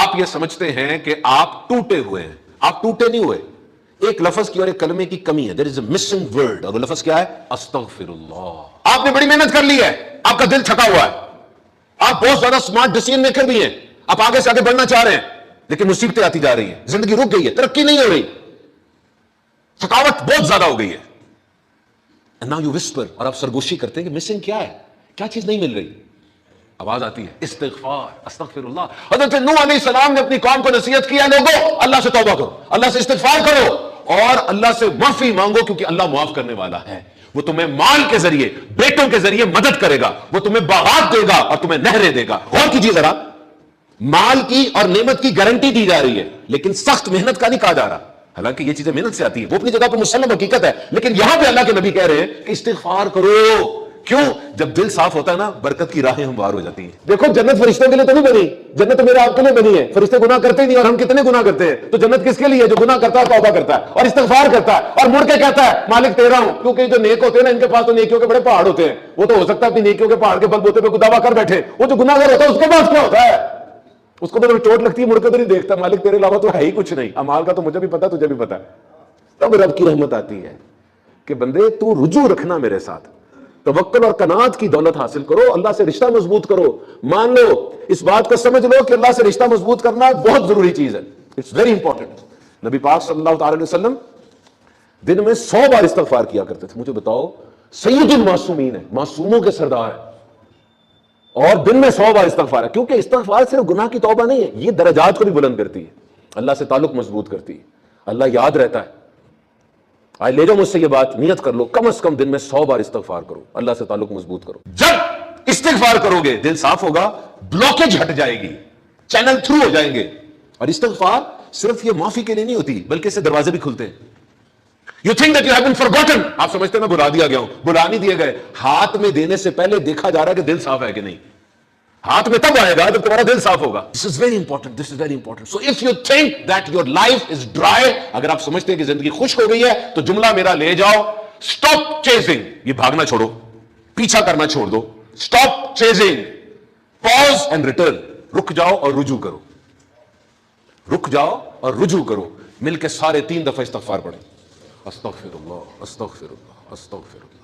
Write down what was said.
آپ یہ سمجھتے ہیں کہ آپ ٹوٹے ہوئے ہیں. آپ ٹوٹے نہیں ہوئے. ایک لفظ کی اور ایک کلمے کی کمی ہے. there is a missing word. اور وہ لفظ کیا ہے؟ استغفر اللہ. آپ نے بڑی محنت کر لی ہے, آپ کا دل تھکا ہوا ہے, آپ بہت زیادہ سمارٹ ڈیسیژن میکر بھی ہیں, آپ آگے سے آگے بڑھنا چاہ رہے ہیں, لیکن مصیبتیں آتی جا رہی ہیں, زندگی رک گئی ہے, ترقی نہیں ہو رہی, تھکاوٹ بہت زیادہ ہو گئی ہے. And now you whisper, اور آپ سرگوشی کرتے ہیں کہ مسنگ کیا ہے, کیا چیز نہیں مل رہی. آواز آتی ہے استغفار, استغفر اللہ. حضرت نوح علیہ السلام نے اپنی قوم کو نصیحت کیا, لوگوں اللہ سے توبہ کرو, اللہ سے استغفار کرو اور اللہ سے معافی مانگو, کیونکہ اللہ معاف کرنے والا ہے. وہ تمہیں مال کے ذریعے, بیٹوں کے ذریعے مدد کرے گا, وہ تمہیں باغات دے گا اور تمہیں نہریں دے گا. غور کیجیے ذرا, مال کی اور نعمت کی گارنٹی دی جا رہی ہے, لیکن سخت محنت کا نہیں کہا جا رہا. حالانکہ یہ چیزیں محنت سے آتی ہیں, وہ اپنی جگہ پر مسلم حقیقت ہے, لیکن یہاں پہ اللہ کے نبی کہہ رہے ہیں کہ استغفار کرو. کیوں؟ جب دل صاف ہوتا ہے نا, برکت کی راہیں ہموار ہو جاتی ہیں. دیکھو جنت فرشتوں کے لیے تو نہیں بنی, جنت تو میرے آپ کے لیے بنی ہے. فرشتے گناہ کرتے ہی نہیں, اور ہم کتنے گناہ کرتے ہیں. تو جنت کس کے لیے؟ جو گناہ کرتا ہے, توبہ کرتا ہے اور استغفار کرتا ہے اور مڑ کے کہتا ہے مالک تیرا ہوں. کیونکہ جو نیک ہوتے ہیں نا, ان کے پاس تو نیکیوں کے بڑے پہاڑ ہوتے ہیں. وہ تو ہو سکتا ہے اپنی نیکیوں کے پہاڑ کے بل بوتے پہ دعویٰ کر بیٹھے, وہ جو گناہگار ہوتا ہے اس کے پاس کیا ہوتا ہے؟ اس کو تو چوٹ لگتی ہے, مڑ کے تو نہیں دیکھتا مالک تیرے علاوہ تو ہے ہی کچھ نہیں. امال کا تو مجھے بھی پتا, تجھے بھی پتا. تب رب کی رحمت آتی ہے کہ بندے تو رجوع رکھنا میرے ساتھ, توکل اور قناعت کی دولت حاصل کرو, اللہ سے رشتہ مضبوط کرو. مان لو, اس بات کو سمجھ لو کہ اللہ سے رشتہ مضبوط کرنا بہت ضروری چیز ہے. It's very important. نبی پاک صلی اللہ تعالی علیہ وسلم دن میں 100 بار استغفار کیا کرتے تھے. مجھے بتاؤ, سید المعصومین ہے, معصوموں کے سردار ہے, اور دن میں 100 بار استغفار ہے. کیونکہ استغفار صرف گناہ کی توبہ نہیں ہے, یہ درجات کو بھی بلند کرتی ہے, اللہ سے تعلق مضبوط کرتی ہے, اللہ یاد رہتا ہے. آئے لے جاؤ مجھ سے یہ بات, نیت کر لو, کم از کم دن میں 100 بار استغفار کرو, اللہ سے تعلق مضبوط کرو. جب استغفار کرو گے دل صاف ہوگا, بلوکیج ہٹ جائے گی, چینل تھرو ہو جائیں گے. اور استغفار صرف یہ معافی کے لیے نہیں ہوتی, بلکہ اس سے دروازے بھی کھلتے ہیں. You think that you have been forgotten. آپ سمجھتے ہیں میں بلا دیا گیا ہوں, بلا نہیں دیے گئے. ہاتھ میں دینے سے پہلے دیکھا جا رہا ہے کہ دل صاف ہے کہ نہیں. ہاتھ میں تب آئے گا جب تمہارا دل صاف ہوگا. This is very important. This is very important. So if you think that your life is dry, اگر آپ سمجھتے ہیں کہ زندگی خشک ہو گئی ہے, تو جملہ میرا لے جاؤ, stop chasing. یہ بھاگنا چھوڑو, پیچھا کرنا چھوڑ دو. Stop chasing. Pause and return. رک جاؤ اور رجوع کرو. رک جاؤ اور رجوع کرو. مل کے سارے 3 دفعہ استغفار پڑھیں. استغفر اللہ, استغفر اللہ, استغفر اللہ.